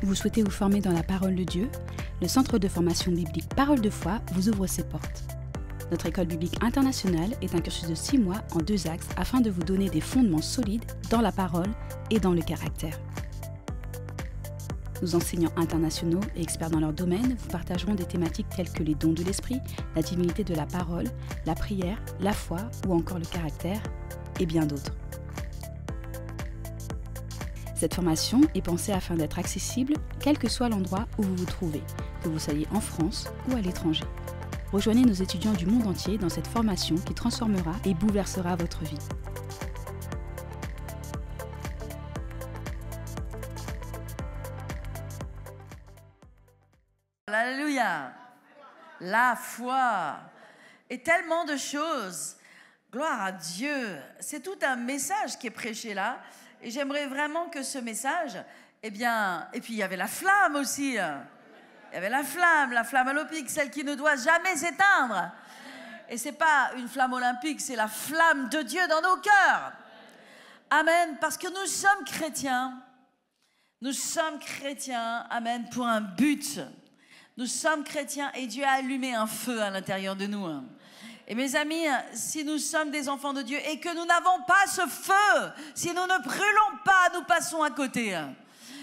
Vous souhaitez vous former dans la parole de Dieu? Le Centre de formation biblique Parole de foi vous ouvre ses portes. Notre école biblique internationale est un cursus de 6 mois en 2 axes afin de vous donner des fondements solides dans la parole et dans le caractère. Nos enseignants internationaux et experts dans leur domaine vous partageront des thématiques telles que les dons de l'esprit, la divinité de la parole, la prière, la foi ou encore le caractère et bien d'autres. Cette formation est pensée afin d'être accessible quel que soit l'endroit où vous vous trouvez, que vous soyez en France ou à l'étranger. Rejoignez nos étudiants du monde entier dans cette formation qui transformera et bouleversera votre vie. Alléluia. La foi. Et tellement de choses. Gloire à Dieu. C'est tout un message qui est prêché là. Et j'aimerais vraiment que ce message, et puis il y avait la flamme aussi. Il y avait la flamme olympique, celle qui ne doit jamais s'éteindre. Et c'est pas une flamme olympique, c'est la flamme de Dieu dans nos cœurs. Amen. Parce que nous sommes chrétiens. Nous sommes chrétiens, amen, pour un but. Nous sommes chrétiens et Dieu a allumé un feu à l'intérieur de nous. Et mes amis, si nous sommes des enfants de Dieu et que nous n'avons pas ce feu, si nous ne brûlons pas, nous passons à côté.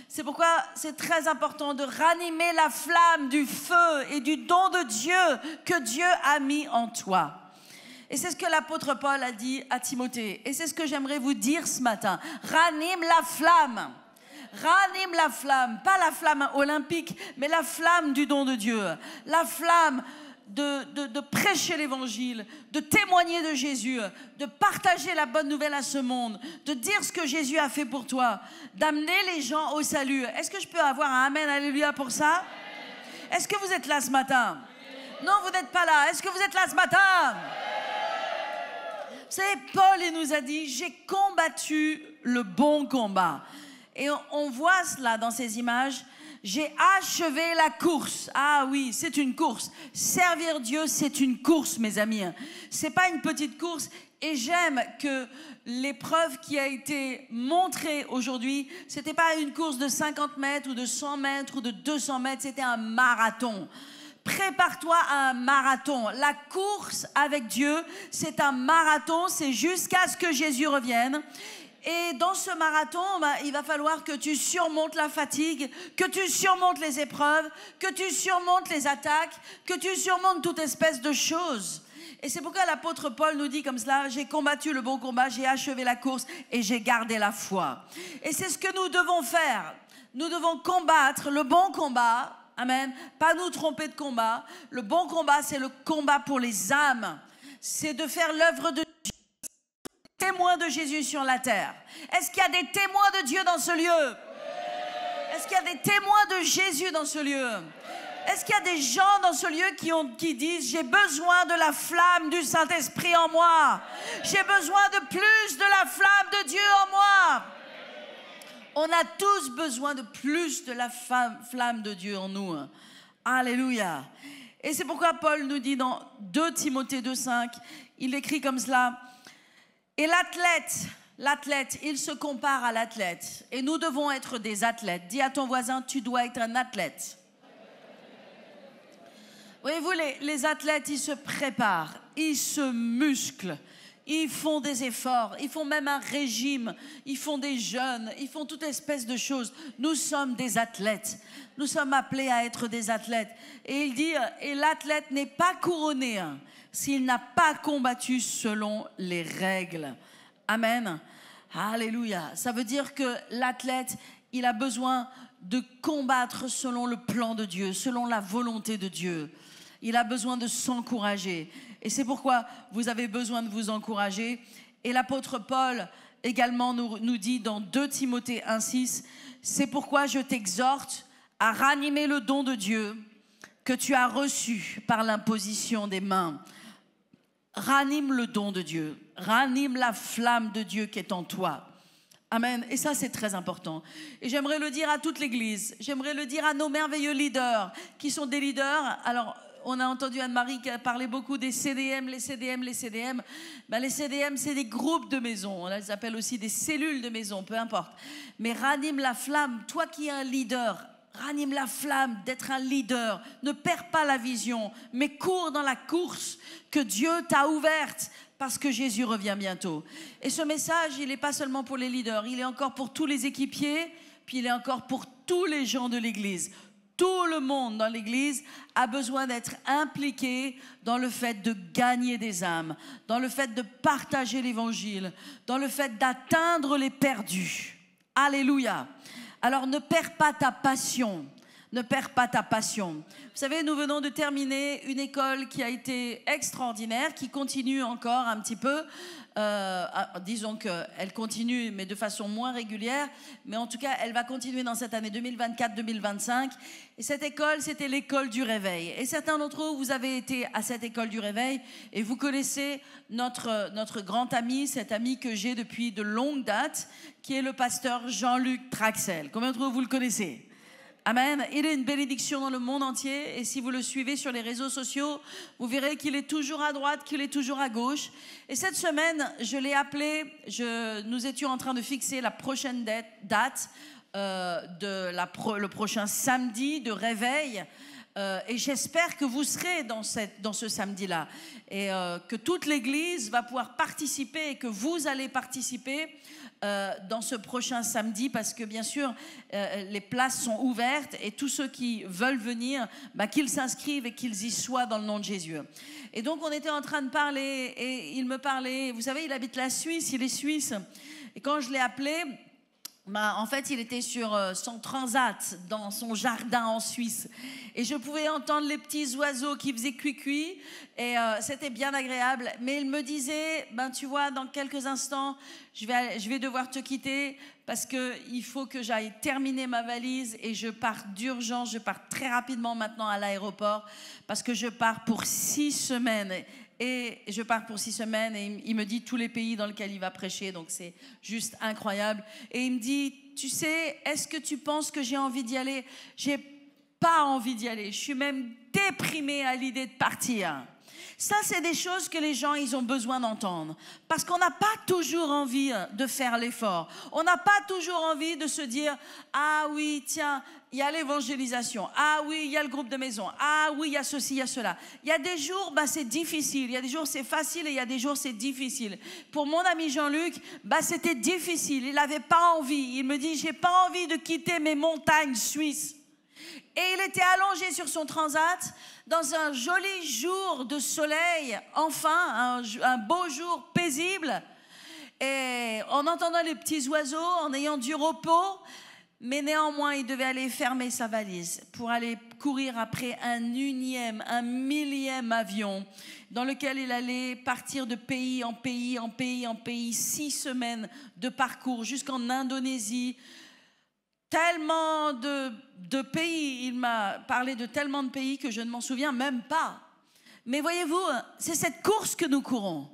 C'est pourquoi c'est très important de ranimer la flamme du feu et du don de Dieu que Dieu a mis en toi. Et c'est ce que l'apôtre Paul a dit à Timothée. Et c'est ce que j'aimerais vous dire ce matin. Ranime la flamme. Ranime la flamme, pas la flamme olympique, mais la flamme du don de Dieu. La flamme de prêcher l'évangile, de témoigner de Jésus, de partager la bonne nouvelle à ce monde, de dire ce que Jésus a fait pour toi, d'amener les gens au salut. Est-ce que je peux avoir un amen, alléluia pour ça? Est-ce que vous êtes là ce matin? Non, vous n'êtes pas là. Est-ce que vous êtes là ce matin? Vous savez, Paul, il nous a dit, j'ai combattu le bon combat. Et on voit cela dans ces images. J'ai achevé la course. Ah oui, c'est une course. Servir Dieu, c'est une course, mes amis. C'est pas une petite course. Et j'aime que l'épreuve qui a été montrée aujourd'hui, c'était pas une course de 50 mètres ou de 100 mètres ou de 200 mètres, c'était un marathon. Prépare-toi à un marathon. La course avec Dieu, c'est un marathon, c'est jusqu'à ce que Jésus revienne. Et dans ce marathon, il va falloir que tu surmontes la fatigue, que tu surmontes les épreuves, que tu surmontes les attaques, que tu surmontes toute espèce de choses. Et c'est pourquoi l'apôtre Paul nous dit comme cela, j'ai combattu le bon combat, j'ai achevé la course et j'ai gardé la foi. Et c'est ce que nous devons faire. Nous devons combattre le bon combat. Amen. Pas nous tromper de combat. Le bon combat, c'est le combat pour les âmes. C'est de faire l'œuvre de témoins de Jésus sur la terre. Est-ce qu'il y a des témoins de Dieu dans ce lieu? Est-ce qu'il y a des témoins de Jésus dans ce lieu? Est-ce qu'il y a des gens dans ce lieu qui disent j'ai besoin de la flamme du Saint-Esprit en moi, j'ai besoin de plus de la flamme de Dieu en moi? On a tous besoin de plus de la flamme de Dieu en nous. Alléluia. Et c'est pourquoi Paul nous dit dans 2 Timothée 2,5, il écrit comme cela. Et l'athlète, il se compare à l'athlète. Et nous devons être des athlètes. Dis à ton voisin, tu dois être un athlète. Voyez-vous, les athlètes, ils se préparent, ils se musclent, ils font des efforts, ils font même un régime, ils font des jeûnes, ils font toute espèce de choses. Nous sommes des athlètes. Nous sommes appelés à être des athlètes. Et il dit, et l'athlète n'est pas couronné s'il n'a pas combattu selon les règles. Amen. Alléluia. Ça veut dire que l'athlète, il a besoin de combattre selon le plan de Dieu, selon la volonté de Dieu. Il a besoin de s'encourager. Et c'est pourquoi vous avez besoin de vous encourager. Et l'apôtre Paul également nous dit dans 2 Timothée 1,6, c'est pourquoi je t'exhorte à ranimer le don de Dieu que tu as reçu par l'imposition des mains. Ranime le don de Dieu. Ranime la flamme de Dieu qui est en toi. Amen. Et ça, c'est très important. Et j'aimerais le dire à toute l'Église. J'aimerais le dire à nos merveilleux leaders, qui sont des leaders. Alors, on a entendu Anne-Marie qui a parlé beaucoup des CDM, les CDM. Les CDM, c'est des groupes de maison. On les appelle aussi des cellules de maison, peu importe. Mais ranime la flamme. Toi qui es un leader, ranime la flamme d'être un leader. Ne perds pas la vision, mais cours dans la course que Dieu t'a ouverte parce que Jésus revient bientôt. Et ce message, il n'est pas seulement pour les leaders, il est encore pour tous les équipiers, puis il est encore pour tous les gens de l'Église. Tout le monde dans l'Église a besoin d'être impliqué dans le fait de gagner des âmes, dans le fait de partager l'Évangile, dans le fait d'atteindre les perdus. Alléluia. Alors ne perds pas ta passion. Ne perds pas ta passion. Vous savez, nous venons de terminer une école qui a été extraordinaire, qui continue encore un petit peu. Disons qu'elle continue, mais de façon moins régulière. Mais en tout cas, elle va continuer dans cette année 2024-2025. Et cette école, c'était l'école du réveil. Et certains d'entre vous, vous avez été à cette école du réveil et vous connaissez notre grand ami, cet ami que j'ai depuis de longue date, qui est le pasteur Jean-Luc Traxel. Combien d'entre vous le connaissez ? Amen. Il est une bénédiction dans le monde entier et si vous le suivez sur les réseaux sociaux, vous verrez qu'il est toujours à droite, qu'il est toujours à gauche. Et cette semaine, je l'ai appelé, nous étions en train de fixer la prochaine date le prochain samedi de réveil. Et j'espère que vous serez dans ce samedi-là et que toute l'Église va pouvoir participer et que vous allez participer dans ce prochain samedi parce que bien sûr les places sont ouvertes et tous ceux qui veulent venir, qu'ils s'inscrivent et qu'ils y soient dans le nom de Jésus. Et donc on était en train de parler et il me parlait, vous savez il habite la Suisse, il est suisse et quand je l'ai appelé, en fait, il était sur son transat dans son jardin en Suisse. Et je pouvais entendre les petits oiseaux qui faisaient cuicui. Et c'était bien agréable. Mais il me disait, tu vois, dans quelques instants, je vais devoir te quitter parce qu'il faut que j'aille terminer ma valise. Et je pars d'urgence, je pars très rapidement maintenant à l'aéroport parce que je pars pour 6 semaines. Et je pars pour 6 semaines et il me dit tous les pays dans lesquels il va prêcher, donc c'est juste incroyable. Et il me dit, tu sais, est-ce que tu penses que j'ai envie d'y aller ? J'ai pas envie d'y aller, je suis même déprimée à l'idée de partir. Ça, c'est des choses que les gens, ils ont besoin d'entendre. Parce qu'on n'a pas toujours envie de faire l'effort. On n'a pas toujours envie de se dire, ah oui, tiens, il y a l'évangélisation. Ah oui, il y a le groupe de maison. Ah oui, il y a ceci, il y a cela. Il y a des jours, c'est difficile. Il y a des jours, c'est facile et il y a des jours, c'est difficile. Pour mon ami Jean-Luc, c'était difficile. Il n'avait pas envie. Il me dit, j'ai pas envie de quitter mes montagnes suisses. Et il était allongé sur son transat dans un joli jour de soleil, enfin, un beau jour paisible. Et en entendant les petits oiseaux, en ayant du repos, mais néanmoins, il devait aller fermer sa valise pour aller courir après un millième avion dans lequel il allait partir de pays en pays, 6 semaines de parcours jusqu'en Indonésie. Tellement de pays, il m'a parlé de tellement de pays que je ne m'en souviens même pas. Mais voyez-vous, c'est cette course que nous courons.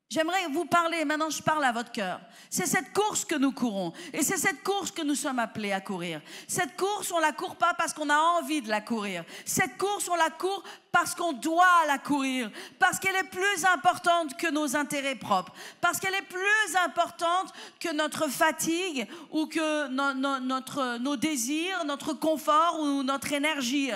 J'aimerais vous parler, maintenant je parle à votre cœur. C'est cette course que nous courons et c'est cette course que nous sommes appelés à courir. Cette course, on ne la court pas parce qu'on a envie de la courir. Cette course, on la court parce qu'on doit la courir, parce qu'elle est plus importante que nos intérêts propres, parce qu'elle est plus importante que notre fatigue ou que nos désirs, notre confort ou notre énergie.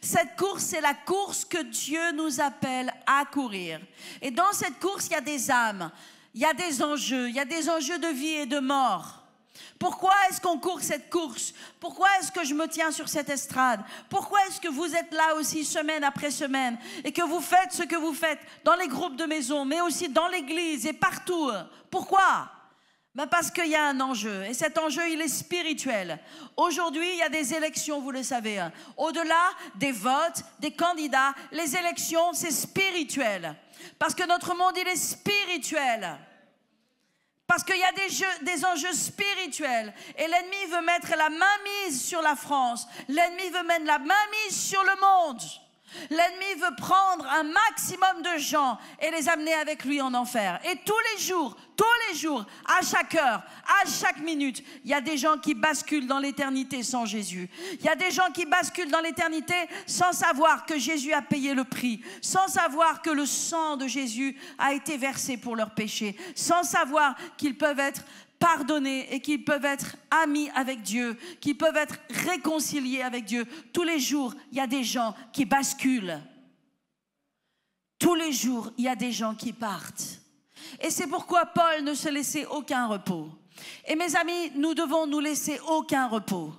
Cette course, c'est la course que Dieu nous appelle à courir. Et dans cette course, il y a des âmes, il y a des enjeux de vie et de mort. Pourquoi est-ce qu'on court cette course? Pourquoi est-ce que je me tiens sur cette estrade? Pourquoi est-ce que vous êtes là aussi semaine après semaine et que vous faites ce que vous faites dans les groupes de maison, mais aussi dans l'église et partout? Pourquoi? Parce qu'il y a un enjeu, et cet enjeu, il est spirituel. Aujourd'hui, il y a des élections, vous le savez. Au-delà des votes, des candidats, les élections, c'est spirituel. Parce que notre monde, il est spirituel. Parce qu'il y a des enjeux spirituels. Et l'ennemi veut mettre la mainmise sur la France. L'ennemi veut mettre la mainmise sur le monde. L'ennemi veut prendre un maximum de gens et les amener avec lui en enfer. Et tous les jours, à chaque heure, à chaque minute, il y a des gens qui basculent dans l'éternité sans Jésus. Il y a des gens qui basculent dans l'éternité sans savoir que Jésus a payé le prix, sans savoir que le sang de Jésus a été versé pour leurs péchés, sans savoir qu'ils peuvent être pardonnés et qui peuvent être amis avec Dieu, qui peuvent être réconciliés avec Dieu. Tous les jours, il y a des gens qui basculent. Tous les jours, il y a des gens qui partent. Et c'est pourquoi Paul ne se laissait aucun repos. Et mes amis, nous devons nous laisser aucun repos.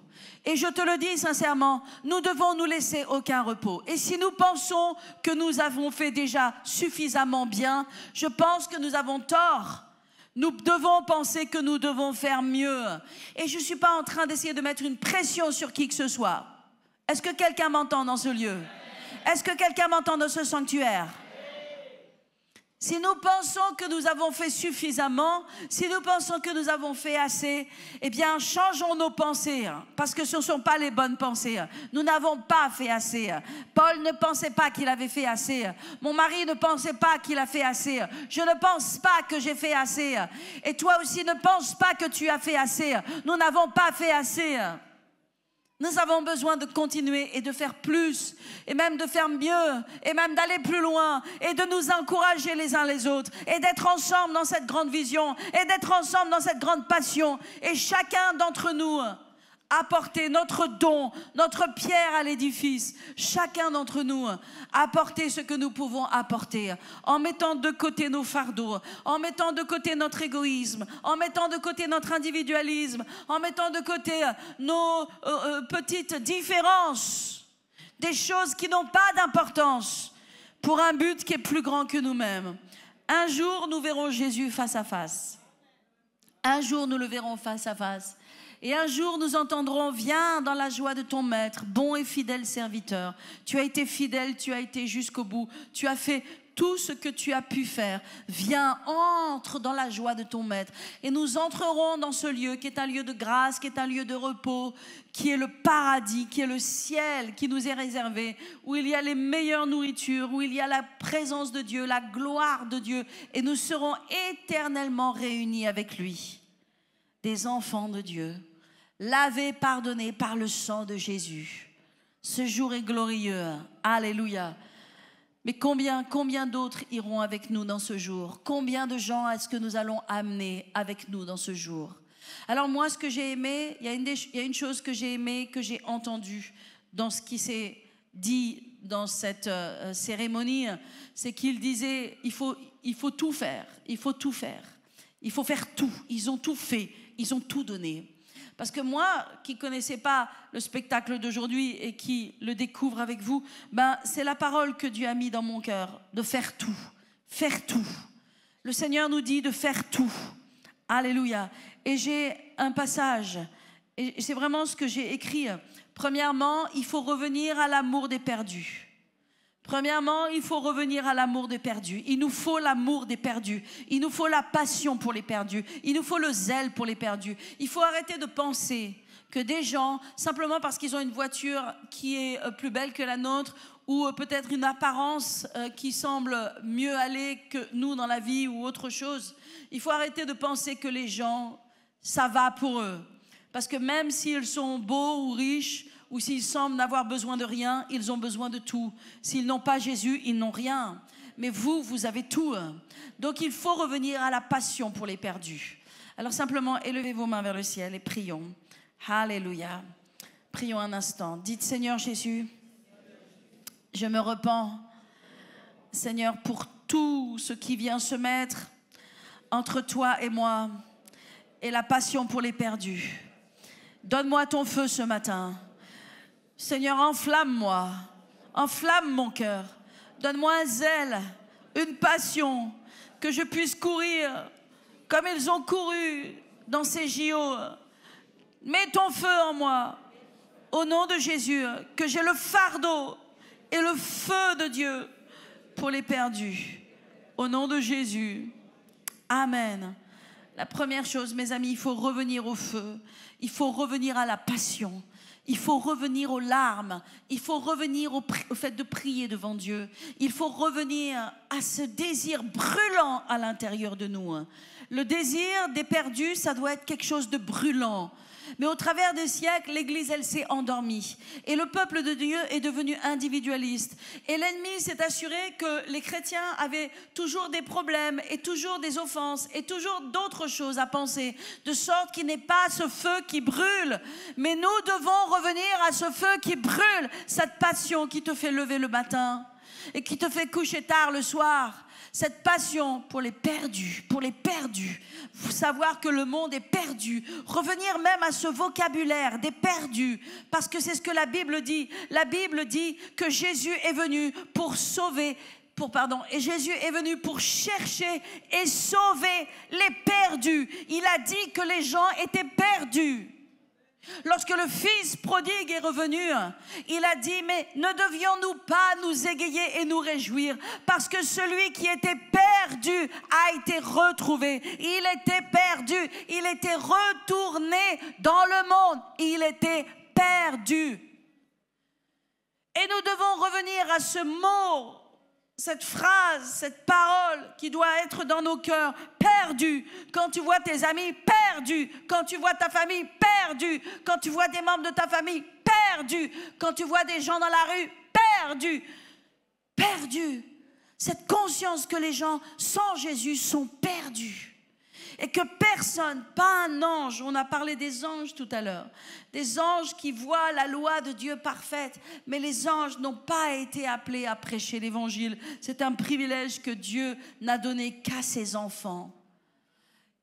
Et je te le dis sincèrement, nous devons nous laisser aucun repos. Et si nous pensons que nous avons fait déjà suffisamment bien, je pense que nous avons tort. Nous devons penser que nous devons faire mieux. Et je ne suis pas en train d'essayer de mettre une pression sur qui que ce soit. Est-ce que quelqu'un m'entend dans ce lieu? Est-ce que quelqu'un m'entend dans ce sanctuaire? Si nous pensons que nous avons fait suffisamment, si nous pensons que nous avons fait assez, eh bien, changeons nos pensées, parce que ce ne sont pas les bonnes pensées. Nous n'avons pas fait assez. Paul ne pensait pas qu'il avait fait assez. Mon mari ne pensait pas qu'il a fait assez. Je ne pense pas que j'ai fait assez. Et toi aussi ne pense pas que tu as fait assez. Nous n'avons pas fait assez. Nous avons besoin de continuer et de faire plus, et même de faire mieux, et même d'aller plus loin, et de nous encourager les uns les autres, et d'être ensemble dans cette grande vision, et d'être ensemble dans cette grande passion, et chacun d'entre nous apporter notre don, notre pierre à l'édifice, chacun d'entre nous apporter ce que nous pouvons apporter, en mettant de côté nos fardeaux, en mettant de côté notre égoïsme, en mettant de côté notre individualisme, en mettant de côté nos petites différences, des choses qui n'ont pas d'importance, pour un but qui est plus grand que nous-mêmes. Un jour, nous verrons Jésus face à face. Un jour, nous le verrons face à face. Et un jour, nous entendrons « Viens dans la joie de ton maître, bon et fidèle serviteur. Tu as été fidèle, tu as été jusqu'au bout. Tu as fait tout ce que tu as pu faire. Viens, entre dans la joie de ton maître. » Et nous entrerons dans ce lieu qui est un lieu de grâce, qui est un lieu de repos, qui est le paradis, qui est le ciel qui nous est réservé, où il y a les meilleures nourritures, où il y a la présence de Dieu, la gloire de Dieu. Et nous serons éternellement réunis avec lui. Des enfants de Dieu, lavés, pardonnés par le sang de Jésus. Ce jour est glorieux. Alléluia. Mais combien d'autres iront avec nous dans ce jour? Combien de gens est-ce que nous allons amener avec nous dans ce jour? Alors moi, ce que j'ai aimé, il y a une chose que j'ai aimée, que j'ai entendue dans ce qui s'est dit dans cette cérémonie, c'est qu'il disait, il faut tout faire, il faut tout faire. Il faut faire tout. Ils ont tout fait. Ils ont tout donné. Parce que moi, qui ne connaissais pas le spectacle d'aujourd'hui et qui le découvre avec vous, c'est la parole que Dieu a mis dans mon cœur, de faire tout. Faire tout. Le Seigneur nous dit de faire tout. Alléluia. Et j'ai un passage, et c'est vraiment ce que j'ai écrit. Premièrement, il faut revenir à l'amour des perdus. Premièrement, il faut revenir à l'amour des perdus. Il nous faut l'amour des perdus. Il nous faut la passion pour les perdus. Il nous faut le zèle pour les perdus. Il faut arrêter de penser que des gens, simplement parce qu'ils ont une voiture qui est plus belle que la nôtre, ou peut-être une apparence qui semble mieux aller que nous dans la vie ou autre chose, il faut arrêter de penser que les gens, ça va pour eux. Parce que même s'ils sont beaux ou riches, ou s'ils semblent n'avoir besoin de rien, ils ont besoin de tout. S'ils n'ont pas Jésus, ils n'ont rien. Mais vous avez tout. Donc il faut revenir à la passion pour les perdus. Alors simplement, élevez vos mains vers le ciel et prions. Alléluia. Prions un instant. Dites, Seigneur Jésus, je me repens, Seigneur, pour tout ce qui vient se mettre entre toi et moi et la passion pour les perdus. Donne-moi ton feu ce matin. Seigneur, enflamme-moi, enflamme mon cœur. Donne-moi un zèle, une passion, que je puisse courir comme ils ont couru dans ces JO. Mets ton feu en moi, au nom de Jésus, que j'ai le fardeau et le feu de Dieu pour les perdus. Au nom de Jésus. Amen. La première chose, mes amis, il faut revenir au feu. Il faut revenir à la passion. Il faut revenir aux larmes. Il faut revenir au fait de prier devant Dieu. Il faut revenir à ce désir brûlant à l'intérieur de nous. Le désir des perdus, ça doit être quelque chose de brûlant. Mais au travers des siècles, l'Église, elle s'est endormie. Et le peuple de Dieu est devenu individualiste. Et l'ennemi s'est assuré que les chrétiens avaient toujours des problèmes et toujours des offenses et toujours d'autres choses à penser. De sorte qu'il n'est pas ce feu qui brûle. Mais nous devons revenir à ce feu qui brûle. Cette passion qui te fait lever le matin et qui te fait coucher tard le soir. Cette passion pour les perdus, savoir que le monde est perdu, revenir même à ce vocabulaire des perdus, parce que c'est ce que la Bible dit. La Bible dit que Jésus est venu pour sauver, et Jésus est venu pour chercher et sauver les perdus. Il a dit que les gens étaient perdus. Lorsque le fils prodigue est revenu, il a dit, mais ne devions-nous pas nous égayer et nous réjouir parce que celui qui était perdu a été retrouvé. Il était perdu, il était retourné dans le monde, il était perdu. Et nous devons revenir à ce mot, cette phrase, cette parole qui doit être dans nos cœurs, perdu. Quand tu vois tes amis, perdu. Quand tu vois ta famille, perdu. Quand tu vois des membres de ta famille, perdu. Quand tu vois des gens dans la rue, perdu. Perdu. Cette conscience que les gens sans Jésus sont perdus. Et que personne, pas un ange, on a parlé des anges tout à l'heure, des anges qui voient la loi de Dieu parfaite, mais les anges n'ont pas été appelés à prêcher l'évangile. C'est un privilège que Dieu n'a donné qu'à ses enfants.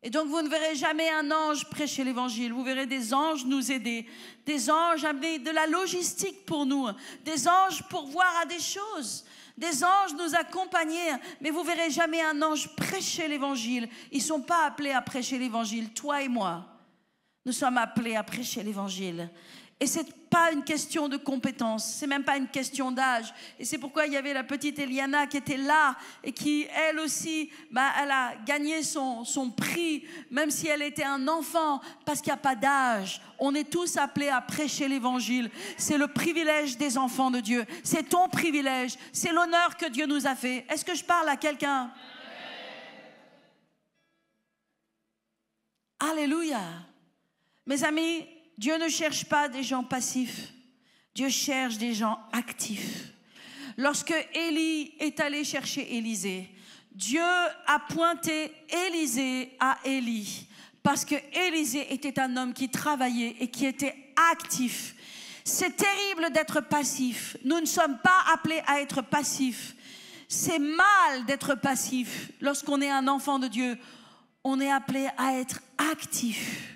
Et donc vous ne verrez jamais un ange prêcher l'évangile, vous verrez des anges nous aider, des anges amener de la logistique pour nous, des anges pour voir à des choses. Des anges nous accompagner, mais vous verrez jamais un ange prêcher l'évangile. Ils ne sont pas appelés à prêcher l'évangile. Toi et moi, nous sommes appelés à prêcher l'évangile. Et ce n'est pas une question de compétence, ce n'est même pas une question d'âge. Et c'est pourquoi il y avait la petite Eliana qui était là et qui, elle aussi, elle a gagné son prix, même si elle était un enfant, parce qu'il n'y a pas d'âge. On est tous appelés à prêcher l'évangile. C'est le privilège des enfants de Dieu. C'est ton privilège. C'est l'honneur que Dieu nous a fait. Est-ce que je parle à quelqu'un? Alléluia. Mes amis, Dieu ne cherche pas des gens passifs. Dieu cherche des gens actifs. Lorsque Élie est allé chercher Élisée, Dieu a pointé Élisée à Élie. Parce que Élisée était un homme qui travaillait et qui était actif. C'est terrible d'être passif. Nous ne sommes pas appelés à être passifs. C'est mal d'être passif. Lorsqu'on est un enfant de Dieu, on est appelé à être actif.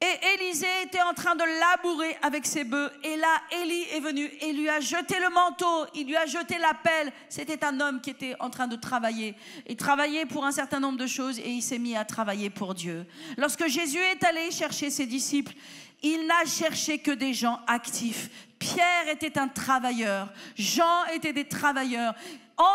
Et Élisée était en train de labourer avec ses bœufs. Et là, Élie est venu et lui a jeté le manteau. Il lui a jeté la pelle. C'était un homme qui était en train de travailler. Il travaillait pour un certain nombre de choses et il s'est mis à travailler pour Dieu. Lorsque Jésus est allé chercher ses disciples, il n'a cherché que des gens actifs. Pierre était un travailleur. Jean était des travailleurs.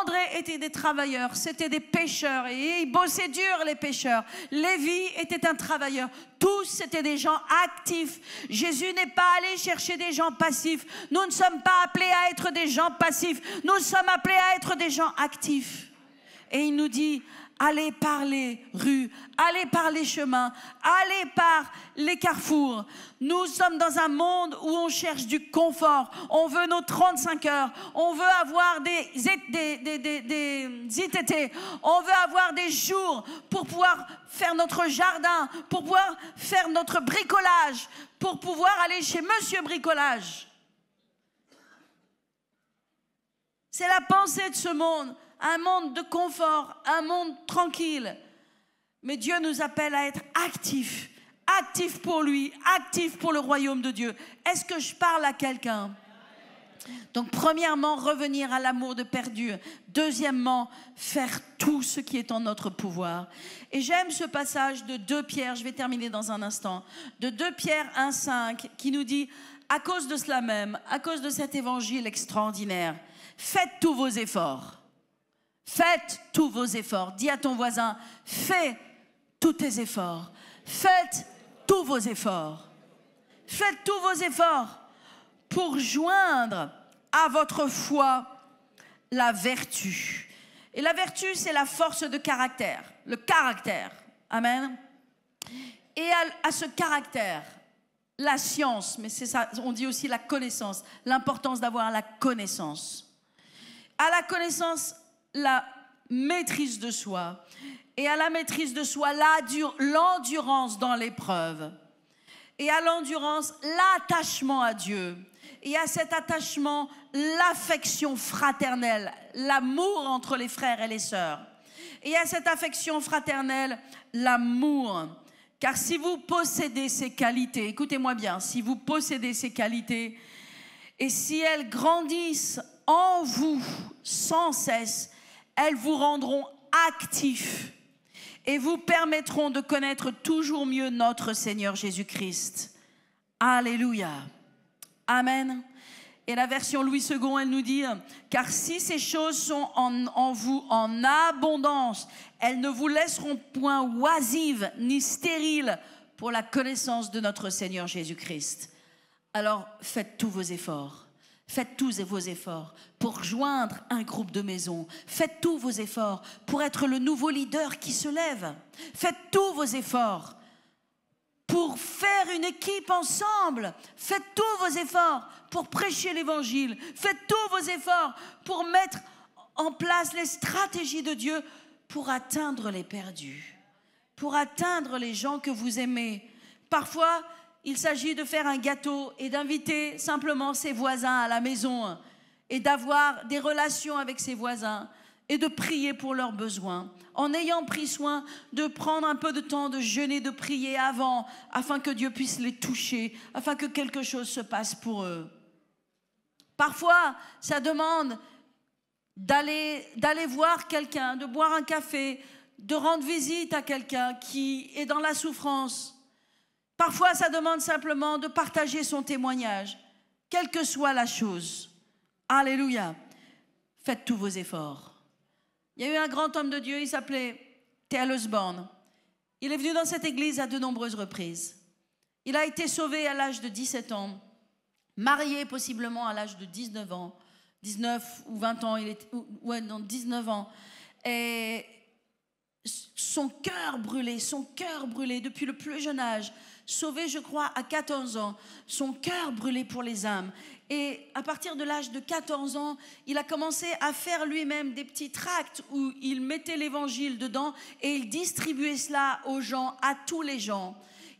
André était des travailleurs, c'était des pêcheurs et ils bossaient dur les pêcheurs. Lévi était un travailleur, tous c'était des gens actifs. Jésus n'est pas allé chercher des gens passifs. Nous ne sommes pas appelés à être des gens passifs, nous sommes appelés à être des gens actifs. Et il nous dit, allez par les rues, allez par les chemins, allez par les carrefours. Nous sommes dans un monde où on cherche du confort. On veut nos 35 heures. On veut avoir des ITT. On veut avoir des jours pour pouvoir faire notre jardin, pour pouvoir faire notre bricolage, pour pouvoir aller chez Monsieur Bricolage. C'est la pensée de ce monde. Un monde de confort, un monde tranquille. Mais Dieu nous appelle à être actifs. Actifs pour lui, actifs pour le royaume de Dieu. Est-ce que je parle à quelqu'un? Donc premièrement, revenir à l'amour de perdu. Deuxièmement, faire tout ce qui est en notre pouvoir. Et j'aime ce passage de 2 Pierre, je vais terminer dans un instant, de 2 Pierre 1,5 qui nous dit, à cause de cela même, à cause de cet évangile extraordinaire, faites tous vos efforts. Faites tous vos efforts. Dis à ton voisin, fais tous tes efforts. Faites tous vos efforts. Faites tous vos efforts pour joindre à votre foi la vertu. Et la vertu, c'est la force de caractère, le caractère. Amen. Et à ce caractère, la science, mais c'est ça, on dit aussi la connaissance, l'importance d'avoir la connaissance. À la connaissance, la maîtrise de soi. Et à la maîtrise de soi, l'endurance dans l'épreuve. Et à l'endurance, l'attachement à Dieu. Et à cet attachement, l'affection fraternelle, l'amour entre les frères et les sœurs. Et à cette affection fraternelle, l'amour. Car si vous possédez ces qualités, écoutez-moi bien, si vous possédez ces qualités, et si elles grandissent en vous sans cesse, elles vous rendront actifs et vous permettront de connaître toujours mieux notre Seigneur Jésus-Christ. Alléluia. Amen. Et la version Louis II, elle nous dit, car si ces choses sont en vous en abondance, elles ne vous laisseront point oisives ni stériles pour la connaissance de notre Seigneur Jésus-Christ. Alors faites tous vos efforts. Faites tous vos efforts pour joindre un groupe de maison. Faites tous vos efforts pour être le nouveau leader qui se lève. Faites tous vos efforts pour faire une équipe ensemble. Faites tous vos efforts pour prêcher l'évangile. Faites tous vos efforts pour mettre en place les stratégies de Dieu pour atteindre les perdus, pour atteindre les gens que vous aimez. Parfois, il s'agit de faire un gâteau et d'inviter simplement ses voisins à la maison et d'avoir des relations avec ses voisins et de prier pour leurs besoins, en ayant pris soin de prendre un peu de temps de jeûner, de prier avant, afin que Dieu puisse les toucher, afin que quelque chose se passe pour eux. Parfois, ça demande d'aller voir quelqu'un, de boire un café, de rendre visite à quelqu'un qui est dans la souffrance. Parfois, ça demande simplement de partager son témoignage, quelle que soit la chose. Alléluia. Faites tous vos efforts. Il y a eu un grand homme de Dieu, il s'appelait T.L. Osborne. Il est venu dans cette église à de nombreuses reprises. Il a été sauvé à l'âge de 17 ans, marié possiblement à l'âge de 19 ans, 19 ou 20 ans, 19 ans. Et son cœur brûlé depuis le plus jeune âge. Sauvé, je crois, à 14 ans. Son cœur brûlé pour les âmes. Et à partir de l'âge de 14 ans, il a commencé à faire lui-même des petits tracts où il mettait l'évangile dedans et il distribuait cela aux gens, à tous les gens.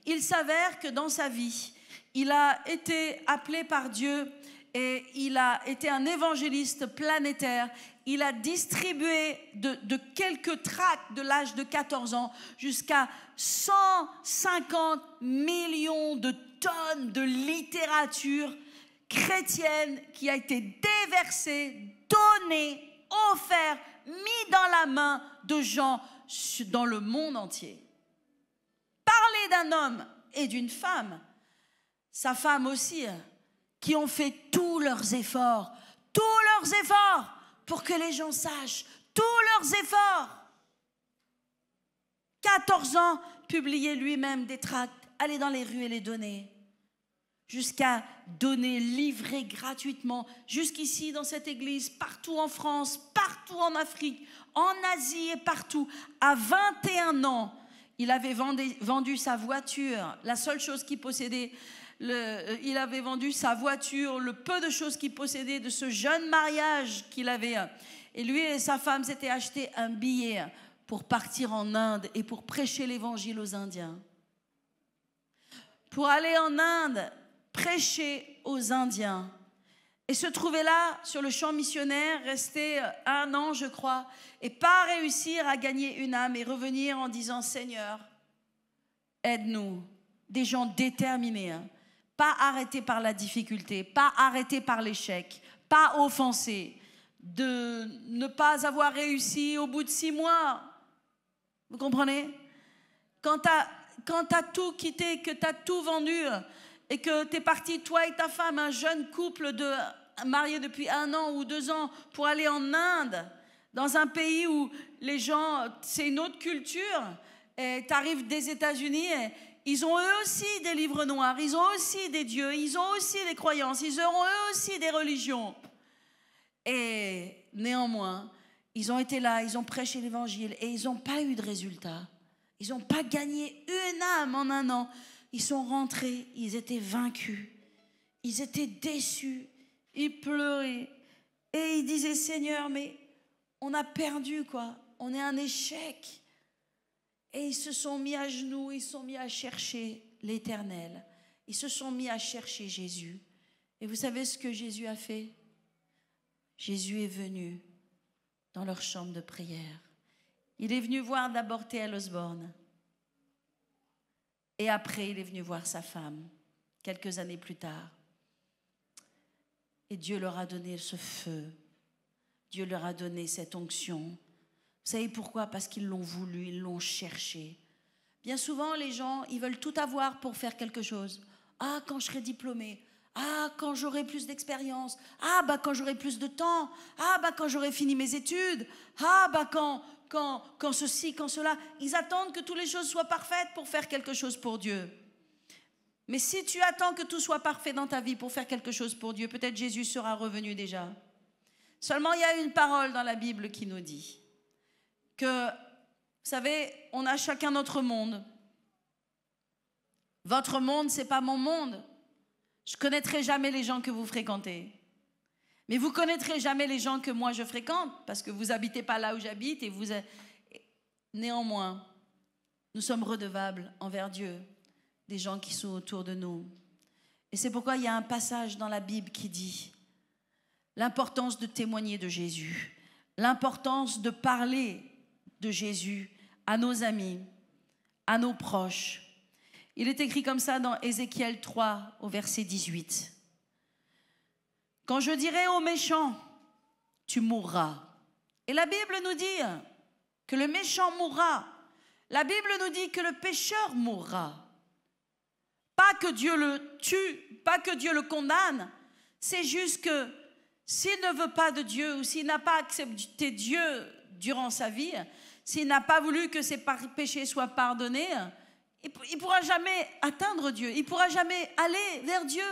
Il s'avère que dans sa vie, il a été appelé par Dieu et il a été un évangéliste planétaire. Il a distribué de quelques tracts de l'âge de 14 ans jusqu'à 150 millions de tonnes de littérature chrétienne qui a été déversée, donnée, offerte, mise dans la main de gens dans le monde entier. Parler d'un homme et d'une femme, sa femme aussi, qui ont fait tous leurs efforts pour que les gens sachent, tous leurs efforts. 14 ans, publier lui-même des tracts, aller dans les rues et les donner, jusqu'à donner, livrer gratuitement, jusqu'ici dans cette église, partout en France, partout en Afrique, en Asie et partout. À 21 ans, il avait vendu sa voiture, la seule chose qu'il possédait. Il avait vendu sa voiture, le peu de choses qu'il possédait de ce jeune mariage qu'il avait. Et lui et sa femme s'étaient acheté un billet pour partir en Inde et pour prêcher l'évangile aux Indiens. Pour aller en Inde, prêcher aux Indiens. Et se trouver là, sur le champ missionnaire, rester 1 an, je crois, et pas réussir à gagner une âme et revenir en disant « Seigneur, aide-nous ». Des gens déterminés, pas arrêtés par la difficulté, pas arrêtés par l'échec, pas offensés, de ne pas avoir réussi au bout de 6 mois. Vous comprenez? Quand tu as tout quitté, que tu as tout vendu et que tu es parti, toi et ta femme, un jeune couple marié depuis 1 an ou 2 ans, pour aller en Inde, dans un pays où les gens, c'est une autre culture, Et tu arrives des États-Unis, et ils ont eux aussi des livres noirs, ils ont aussi des dieux, ils ont aussi des croyances, ils ont eux aussi des religions. Et néanmoins, ils ont été là, ils ont prêché l'évangile et ils n'ont pas eu de résultat. Ils n'ont pas gagné une âme en un an. Ils sont rentrés, ils étaient vaincus, ils étaient déçus, ils pleuraient. Et ils disaient, Seigneur, mais on a perdu quoi, on est un échec. Et ils se sont mis à genoux, ils se sont mis à chercher l'Éternel. Ils se sont mis à chercher Jésus. Et vous savez ce que Jésus a fait? Jésus est venu dans leur chambre de prière. Il est venu voir d'abord T.L. Osborne. Et après, il est venu voir sa femme, quelques années plus tard. Et Dieu leur a donné ce feu. Dieu leur a donné cette onction. Vous savez pourquoi? Parce qu'ils l'ont voulu, ils l'ont cherché. Bien souvent, les gens, ils veulent tout avoir pour faire quelque chose. Ah, quand je serai diplômé. Ah, quand j'aurai plus d'expérience. Ah, bah quand j'aurai plus de temps. Ah, bah quand j'aurai fini mes études. Ah, bah quand ceci, quand cela. Ils attendent que toutes les choses soient parfaites pour faire quelque chose pour Dieu. Mais si tu attends que tout soit parfait dans ta vie pour faire quelque chose pour Dieu, peut-être Jésus sera revenu déjà. Seulement, il y a une parole dans la Bible qui nous dit que, vous savez, on a chacun notre monde. Votre monde, ce n'est pas mon monde. Je ne connaîtrai jamais les gens que vous fréquentez. Mais vous ne connaîtrez jamais les gens que moi je fréquente, parce que vous n'habitez pas là où j'habite. Et néanmoins, nous sommes redevables envers Dieu, des gens qui sont autour de nous. Et c'est pourquoi il y a un passage dans la Bible qui dit l'importance de témoigner de Jésus, l'importance de parler de Jésus à nos amis, à nos proches. Il est écrit comme ça dans Ézéchiel 3 au verset 18. Quand je dirai au méchant, tu mourras. Et la Bible nous dit que le méchant mourra. La Bible nous dit que le pécheur mourra. Pas que Dieu le tue, pas que Dieu le condamne. C'est juste que s'il ne veut pas de Dieu ou s'il n'a pas accepté Dieu durant sa vie, s'il n'a pas voulu que ses péchés soient pardonnés, il ne pourra jamais atteindre Dieu, il ne pourra jamais aller vers Dieu.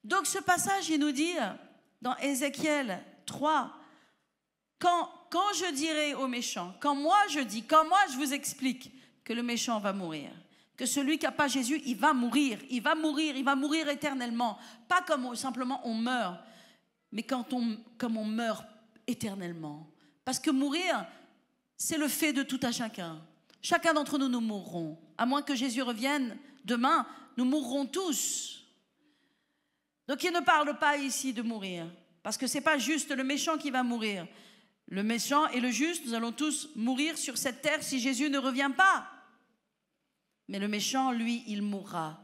Donc ce passage, il nous dit dans Ézéchiel 3, quand je dirai aux méchants, quand moi je vous explique que le méchant va mourir, que celui qui n'a pas Jésus, il va mourir éternellement. Pas comme simplement on meurt, mais comme on meurt éternellement. Parce que mourir, c'est le fait de tout à chacun. Chacun d'entre nous, nous mourrons. À moins que Jésus revienne demain, nous mourrons tous. Donc il ne parle pas ici de mourir, parce que ce n'est pas juste le méchant qui va mourir. Le méchant et le juste, nous allons tous mourir sur cette terre si Jésus ne revient pas. Mais le méchant, lui, il mourra.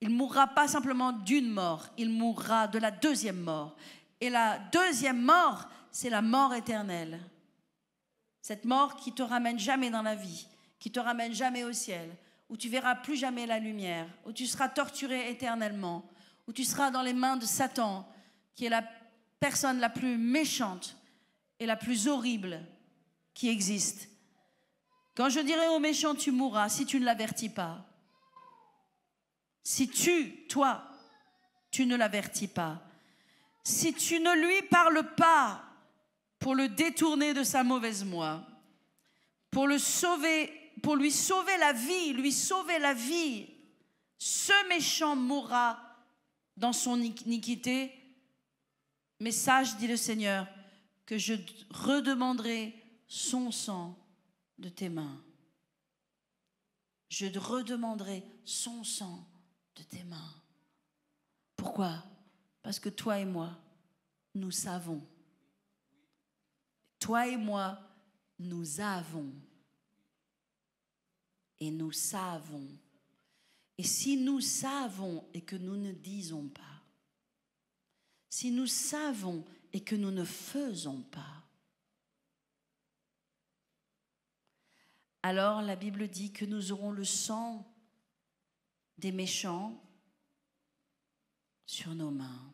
Il ne mourra pas simplement d'une mort, il mourra de la deuxième mort. Et la deuxième mort, c'est la mort éternelle. Cette mort qui ne te ramène jamais dans la vie, qui ne te ramène jamais au ciel, où tu ne verras plus jamais la lumière, où tu seras torturé éternellement, où tu seras dans les mains de Satan, qui est la personne la plus méchante et la plus horrible qui existe. Quand je dirai au méchant, tu mourras, si tu ne l'avertis pas. Si toi, tu ne l'avertis pas. Si tu ne lui parles pas pour le détourner de sa mauvaise voie, pour lui sauver la vie, ce méchant mourra dans son iniquité. Mais sache, dit le Seigneur, que je redemanderai son sang de tes mains. Je redemanderai son sang de tes mains. Pourquoi? Parce que toi et moi, nous savons. Toi et moi, nous avons. Et nous savons. Et si nous savons et que nous ne disons pas, si nous savons et que nous ne faisons pas, alors la Bible dit que nous aurons le sang des méchants sur nos mains.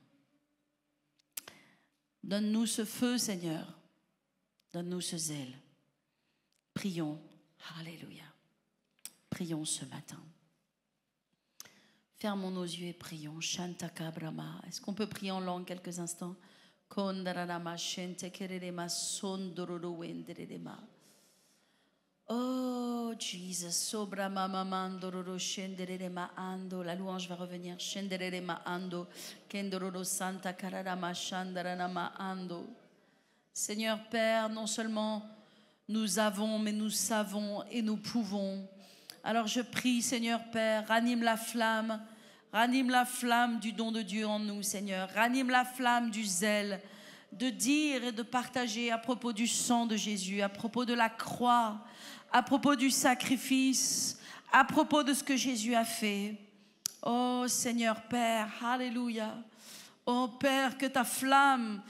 Donne-nous ce feu, Seigneur. Donne-nous ce zèle. Prions. Alléluia. prions ce matin. Fermons nos yeux et prions. Shantaka Brahma. Est-ce qu'on peut prier en langue quelques instants? Kondarama shente kererema sondororo wenderema. Oh Jesus, sobra mama mandororo shenderema ando. La louange va revenir. Shenderema ando. Kendororo santa kararama shandaranama ando. Seigneur Père, non seulement nous avons, mais nous savons et nous pouvons. Alors je prie, Seigneur Père, ranime la flamme du don de Dieu en nous, Seigneur. Ranime la flamme du zèle, de dire et de partager à propos du sang de Jésus, à propos de la croix, à propos du sacrifice, à propos de ce que Jésus a fait. Oh Seigneur Père, alléluia. Oh Père, que ta flamme,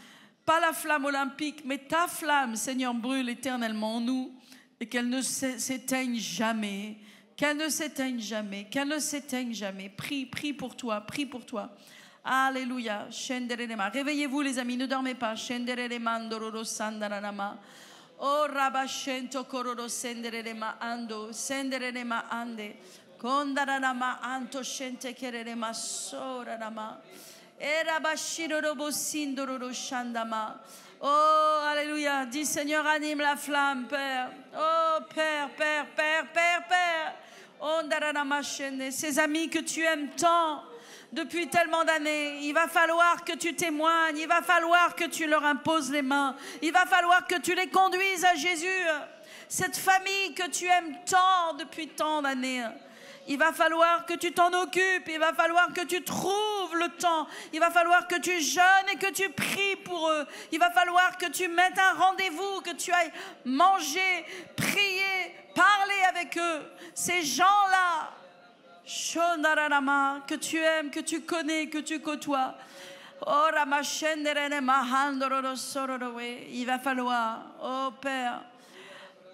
pas la flamme olympique, mais ta flamme, Seigneur, brûle éternellement en nous et qu'elle ne s'éteigne jamais. Qu'elle ne s'éteigne jamais, qu'elle ne s'éteigne jamais. Prie pour toi, prie pour toi. Alléluia. Réveillez-vous les amis, ne dormez pas. Oh rabashento kororo senderema ando, senderema ande. Kondarama anto shente kerema sorama. Era bashiro robo sindoro shandama. Oh, alléluia. Dis Seigneur, anime la flamme, Père. Oh, Père, Père, Père, Père, Père. Oh, ces amis que tu aimes tant depuis tellement d'années, il va falloir que tu témoignes, il va falloir que tu leur imposes les mains, il va falloir que tu les conduises à Jésus. Cette famille que tu aimes tant depuis tant d'années, il va falloir que tu t'en occupes, il va falloir que tu trouves le temps, il va falloir que tu jeûnes et que tu pries pour eux, il va falloir que tu mettes un rendez-vous, que tu ailles manger, prier, parler avec eux. Ces gens-là, que tu aimes, que tu connais, que tu côtoies. Il va falloir, oh Père,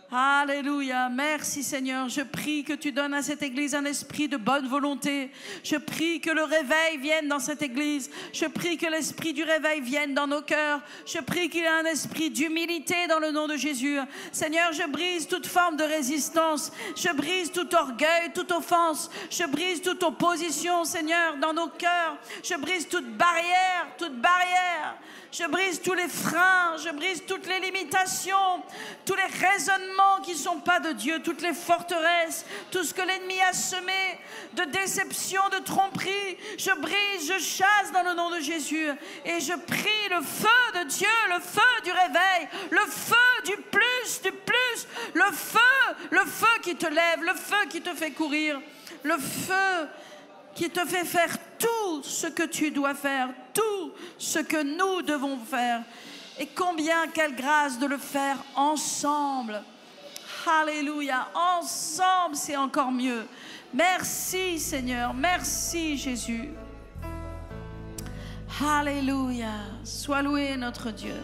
alléluia, merci Seigneur. Je prie que tu donnes à cette église un esprit de bonne volonté. Je prie que le réveil vienne dans cette église. Je prie que l'esprit du réveil vienne dans nos cœurs. Je prie qu'il y ait un esprit d'humilité dans le nom de Jésus. Seigneur, je brise toute forme de résistance. Je brise tout orgueil, toute offense. Je brise toute opposition, Seigneur, dans nos cœurs. Je brise toute barrière, toute barrière. Je brise tous les freins, je brise toutes les limitations, tous les raisonnements qui ne sont pas de Dieu, toutes les forteresses, tout ce que l'ennemi a semé de déception, de tromperie. Je brise, je chasse dans le nom de Jésus et je prie le feu de Dieu, le feu du réveil, le feu du plus, le feu qui te lève, le feu qui te fait courir, le feu qui te fait faire tout ce que tu dois faire, tout ce que nous devons faire. Et combien, quelle grâce de le faire ensemble. Alléluia, ensemble c'est encore mieux. Merci Seigneur, merci Jésus. Alléluia, sois loué notre Dieu.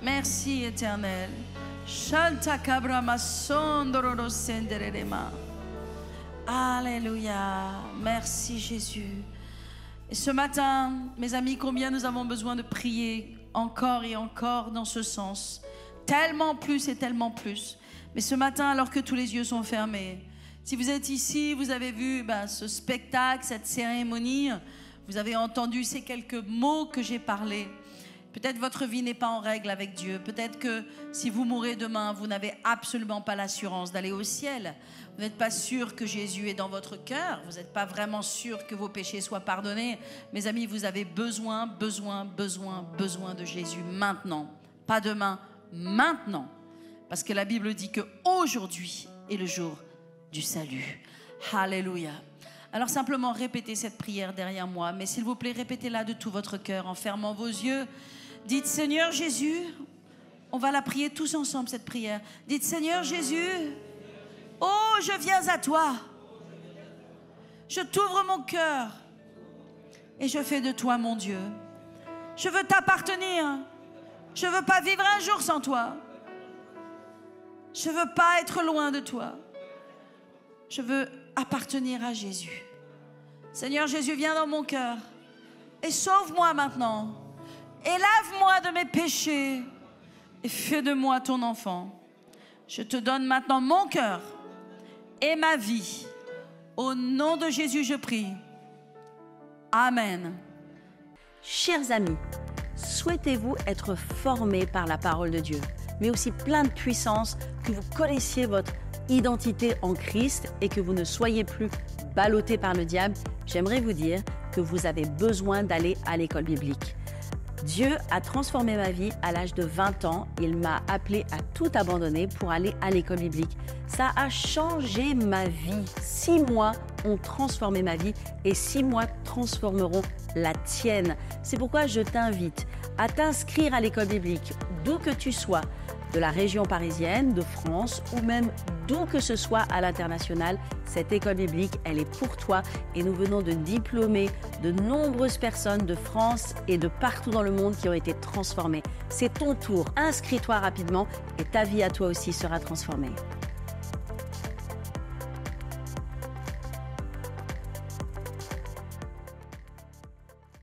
Merci Éternel. Alléluia, merci Jésus. Et ce matin, mes amis, combien nous avons besoin de prier encore et encore dans ce sens. Tellement plus et tellement plus. Mais ce matin, alors que tous les yeux sont fermés, si vous êtes ici, vous avez vu ce spectacle, cette cérémonie, vous avez entendu ces quelques mots que j'ai parlé. Peut-être votre vie n'est pas en règle avec Dieu. Peut-être que si vous mourrez demain, vous n'avez absolument pas l'assurance d'aller au ciel. Vous n'êtes pas sûr que Jésus est dans votre cœur. Vous n'êtes pas vraiment sûr que vos péchés soient pardonnés. Mes amis, vous avez besoin de Jésus maintenant. Pas demain, maintenant. Parce que la Bible dit qu'aujourd'hui est le jour du salut. Alléluia. Alors simplement répétez cette prière derrière moi. Mais s'il vous plaît, répétez-la de tout votre cœur en fermant vos yeux. Dites Seigneur Jésus, on va la prier tous ensemble cette prière. Dites Seigneur Jésus, oh je viens à toi. Je t'ouvre mon cœur et je fais de toi mon Dieu. Je veux t'appartenir. Je veux pas vivre un jour sans toi. Je veux pas être loin de toi. Je veux appartenir à Jésus. Seigneur Jésus, viens dans mon cœur et sauve-moi maintenant. Et lave-moi de mes péchés et fais de moi ton enfant. Je te donne maintenant mon cœur et ma vie Au nom de Jésus, je prie. Amen. Chers amis, souhaitez-vous être formés par la parole de Dieu, mais aussi plein de puissance, que vous connaissiez votre identité en Christ et que vous ne soyez plus ballottés par le diable? J'aimerais vous dire que vous avez besoin d'aller à l'école biblique. Dieu a transformé ma vie à l'âge de 20 ans. Il m'a appelé à tout abandonner pour aller à l'école biblique. Ça a changé ma vie. 6 mois ont transformé ma vie et 6 mois transformeront la tienne. C'est pourquoi je t'invite à t'inscrire à l'école biblique, d'où que tu sois, de la région parisienne, de France ou même d'où que ce soit à l'international. Cette école biblique, elle est pour toi et nous venons de diplômer de nombreuses personnes de France et de partout dans le monde qui ont été transformées. C'est ton tour, inscris-toi rapidement et ta vie à toi aussi sera transformée.